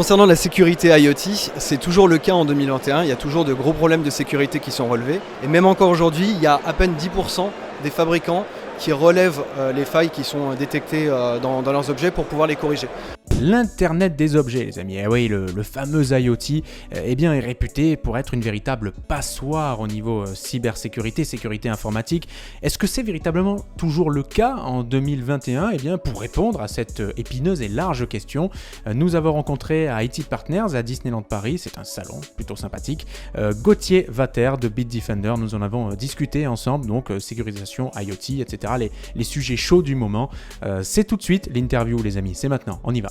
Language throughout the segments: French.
concernant la sécurité IoT, c'est toujours le cas en 2021. Il y a toujours de gros problèmes de sécurité qui sont relevés. Et même encore aujourd'hui, il y a à peine 10% des fabricants qui relèvent les failles qui sont détectées dans leurs objets pour pouvoir les corriger. L'Internet des objets, les amis. Eh oui, le fameux IoT est réputé pour être une véritable passoire au niveau cybersécurité, sécurité informatique. Est-ce que c'est véritablement toujours le cas en 2021 ? Eh bien, pour répondre à cette épineuse et large question, nous avons rencontré à IT Partners à Disneyland Paris, c'est un salon plutôt sympathique, Gauthier Vater de Bitdefender. Nous en avons discuté ensemble, donc sécurisation, IoT, etc. Les sujets chauds du moment. C'est tout de suite l'interview, les amis. C'est maintenant, on y va.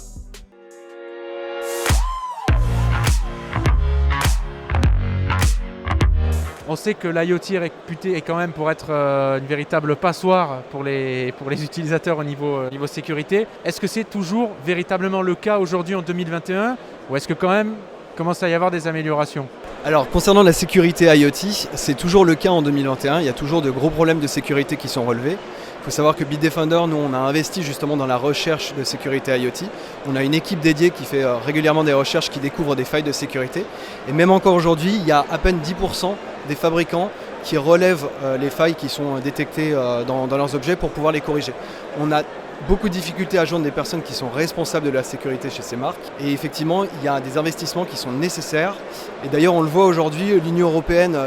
On sait que l'IoT est réputé quand même pour être une véritable passoire pour les utilisateurs au niveau sécurité. Est-ce que c'est toujours véritablement le cas aujourd'hui en 2021 ou est-ce que quand même commence à y avoir des améliorations ? Alors concernant la sécurité IoT, c'est toujours le cas en 2021. Il y a toujours de gros problèmes de sécurité qui sont relevés. Il faut savoir que Bitdefender, nous, on a investi justement dans la recherche de sécurité IoT. On a une équipe dédiée qui fait régulièrement des recherches, qui découvre des failles de sécurité. Et même encore aujourd'hui, il y a à peine 10% des fabricants qui relèvent les failles qui sont détectées dans leurs objets pour pouvoir les corriger. On a beaucoup de difficultés à joindre des personnes qui sont responsables de la sécurité chez ces marques. Et effectivement, il y a des investissements qui sont nécessaires. Et d'ailleurs, on le voit aujourd'hui, l'Union européenne,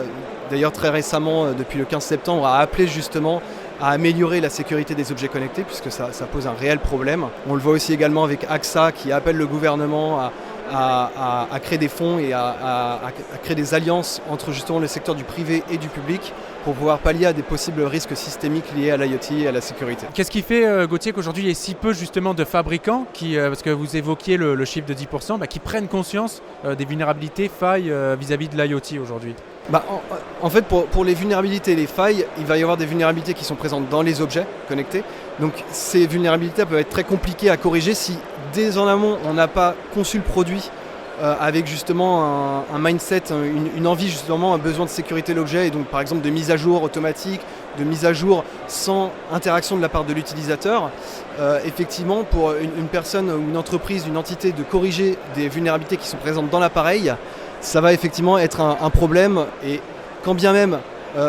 d'ailleurs très récemment, depuis le 15 septembre, a appelé justement à améliorer la sécurité des objets connectés, puisque ça pose un réel problème. On le voit aussi également avec AXA qui appelle le gouvernement à créer des fonds et à créer des alliances entre justement le secteur du privé et du public pour pouvoir pallier à des possibles risques systémiques liés à l'IoT et à la sécurité. Qu'est-ce qui fait, Gauthier, qu'aujourd'hui il y ait si peu justement de fabricants qui, parce que vous évoquiez le chiffre de 10%, qui prennent conscience des vulnérabilités, failles vis-à-vis de l'IoT aujourd'hui ? En fait, pour les vulnérabilités et les failles, il va y avoir des vulnérabilités qui sont présentes dans les objets connectés. Donc ces vulnérabilités peuvent être très compliquées à corriger si dès en amont on n'a pas conçu le produit avec justement un mindset, une envie justement, un besoin de sécurité de l'objet et donc par exemple de mise à jour automatique, de mise à jour sans interaction de la part de l'utilisateur. Effectivement, pour une personne ou une entreprise, une entité de corriger des vulnérabilités qui sont présentes dans l'appareil, ça va effectivement être un problème et quand bien même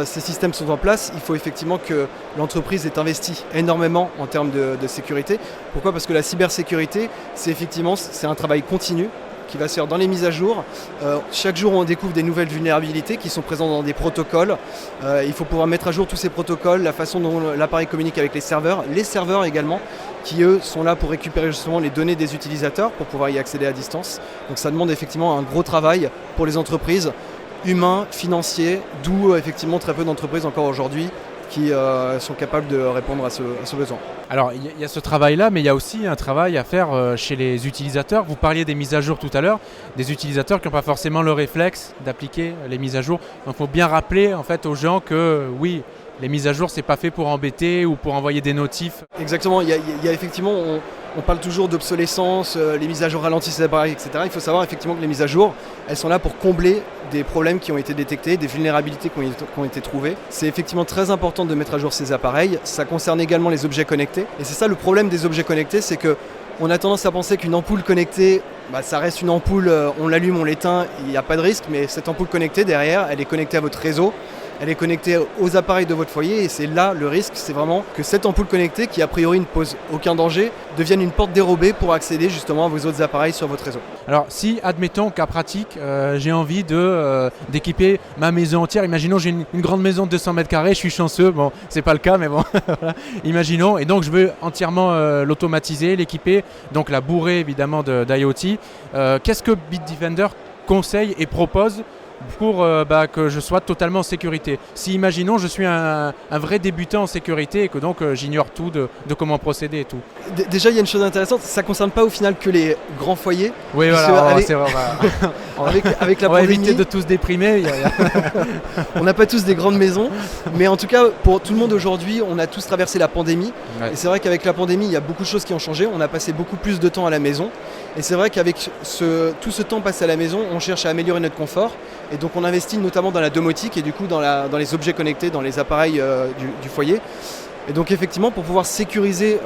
ces systèmes sont en place, il faut effectivement que l'entreprise ait investi énormément en termes de sécurité. Pourquoi ? Parce que la cybersécurité, c'est un travail continu qui va se faire dans les mises à jour. Chaque jour, on découvre des nouvelles vulnérabilités qui sont présentes dans des protocoles. Il faut pouvoir mettre à jour tous ces protocoles, la façon dont l'appareil communique avec les serveurs également, qui eux sont là pour récupérer justement les données des utilisateurs pour pouvoir y accéder à distance. Donc ça demande effectivement un gros travail pour les entreprises, humains, financiers, d'où effectivement très peu d'entreprises encore aujourd'hui qui sont capables de répondre à ce besoin. Alors il y a ce travail-là, mais il y a aussi un travail à faire chez les utilisateurs. Vous parliez des mises à jour tout à l'heure, des utilisateurs qui n'ont pas forcément le réflexe d'appliquer les mises à jour. Donc il faut bien rappeler en fait aux gens que oui, les mises à jour, c'est pas fait pour embêter ou pour envoyer des notifs. Exactement, il y a effectivement, on parle toujours d'obsolescence, les mises à jour ralentissent les appareils, etc. Il faut savoir effectivement que les mises à jour, elles sont là pour combler des problèmes qui ont été détectés, des vulnérabilités qui ont été trouvées. C'est effectivement très important de mettre à jour ces appareils. Ça concerne également les objets connectés. Et c'est ça le problème des objets connectés, c'est qu'on a tendance à penser qu'une ampoule connectée, ça reste une ampoule, on l'allume, on l'éteint, il n'y a pas de risque, mais cette ampoule connectée derrière, elle est connectée à votre réseau. Elle est connectée aux appareils de votre foyer et c'est là le risque, c'est vraiment que cette ampoule connectée qui a priori ne pose aucun danger devienne une porte dérobée pour accéder justement à vos autres appareils sur votre réseau. Alors si, admettons, cas pratique, j'ai envie d'équiper ma maison entière, imaginons j'ai une grande maison de 200 mètres carrés, je suis chanceux, bon c'est pas le cas mais bon, voilà. Imaginons, et donc je veux entièrement l'automatiser, l'équiper, donc la bourrer évidemment d'IoT. Qu'est-ce que Bitdefender conseille et propose pour que je sois totalement en sécurité. Si, imaginons, je suis un vrai débutant en sécurité et que donc j'ignore tout de comment procéder et tout. Déjà, il y a une chose intéressante, ça ne concerne pas au final que les grands foyers. Oui, voilà, c'est vrai. Avec la on va pandémie, éviter de tous déprimer. On n'a pas tous des grandes maisons, mais en tout cas, pour tout le monde aujourd'hui, on a tous traversé la pandémie. Ouais. Et c'est vrai qu'avec la pandémie, il y a beaucoup de choses qui ont changé. On a passé beaucoup plus de temps à la maison. Et c'est vrai qu'avec tout ce temps passé à la maison, on cherche à améliorer notre confort. Et donc on investit notamment dans la domotique et du coup dans les objets connectés, dans les appareils du foyer. Et donc effectivement, pour pouvoir sécuriser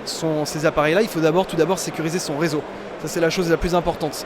ces appareils-là, il faut tout d'abord sécuriser son réseau. Ça, c'est la chose la plus importante.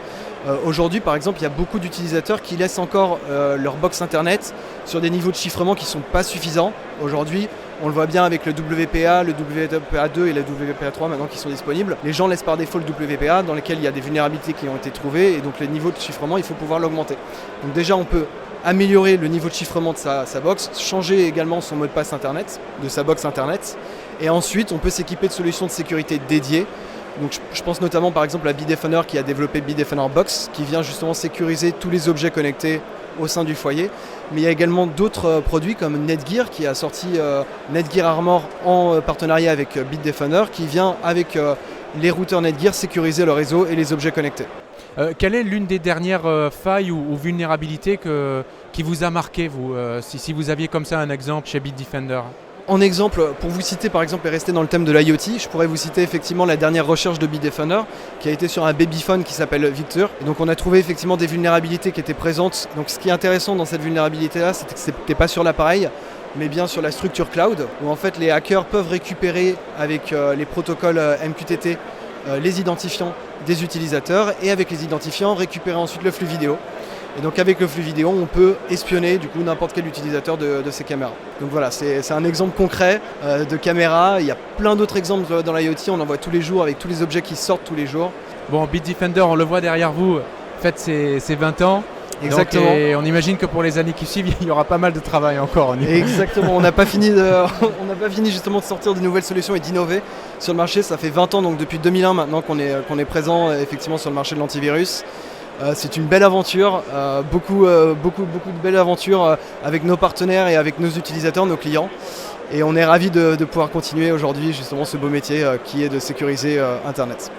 Aujourd'hui, par exemple, il y a beaucoup d'utilisateurs qui laissent encore leur box Internet sur des niveaux de chiffrement qui ne sont pas suffisants. Aujourd'hui, on le voit bien avec le WPA, le WPA2 et le WPA3 maintenant qui sont disponibles. Les gens laissent par défaut le WPA dans lequel il y a des vulnérabilités qui ont été trouvées et donc le niveau de chiffrement, il faut pouvoir l'augmenter. Donc déjà, on peut améliorer le niveau de chiffrement de sa box, changer également son mot de passe Internet, de sa box Internet. Et ensuite, on peut s'équiper de solutions de sécurité dédiées. Donc je pense notamment par exemple à Bitdefender qui a développé Bitdefender Box, qui vient justement sécuriser tous les objets connectés au sein du foyer. Mais il y a également d'autres produits comme Netgear qui a sorti Netgear Armor en partenariat avec Bitdefender, qui vient avec les routeurs Netgear sécuriser le réseau et les objets connectés. Quelle est l'une des dernières failles ou vulnérabilités qui vous a marqué, vous, si vous aviez comme ça un exemple chez Bitdefender? En exemple, pour vous citer par exemple et rester dans le thème de l'IoT, je pourrais vous citer effectivement la dernière recherche de Bitdefender qui a été sur un babyphone qui s'appelle Victor. Et donc on a trouvé effectivement des vulnérabilités qui étaient présentes. Donc ce qui est intéressant dans cette vulnérabilité-là, c'est que ce n'était pas sur l'appareil, mais bien sur la structure cloud, où en fait les hackers peuvent récupérer avec les protocoles MQTT les identifiants des utilisateurs et avec les identifiants récupérer ensuite le flux vidéo. Et donc avec le flux vidéo, on peut espionner du coup n'importe quel utilisateur de ces caméras. Donc voilà, c'est un exemple concret de caméra. Il y a plein d'autres exemples dans l'IoT, on en voit tous les jours avec tous les objets qui sortent tous les jours. Bon, Bitdefender, on le voit derrière vous, faites ses 20 ans. Exactement. Donc, et on imagine que pour les années qui suivent, il y aura pas mal de travail encore. Exactement, on n'a pas fini justement de sortir de nouvelles solutions et d'innover sur le marché. Ça fait 20 ans, donc depuis 2001 maintenant qu'on est présent effectivement sur le marché de l'antivirus. C'est une belle aventure, beaucoup de belles aventures avec nos partenaires et avec nos utilisateurs, nos clients. Et on est ravis de pouvoir continuer aujourd'hui justement ce beau métier qui est de sécuriser Internet.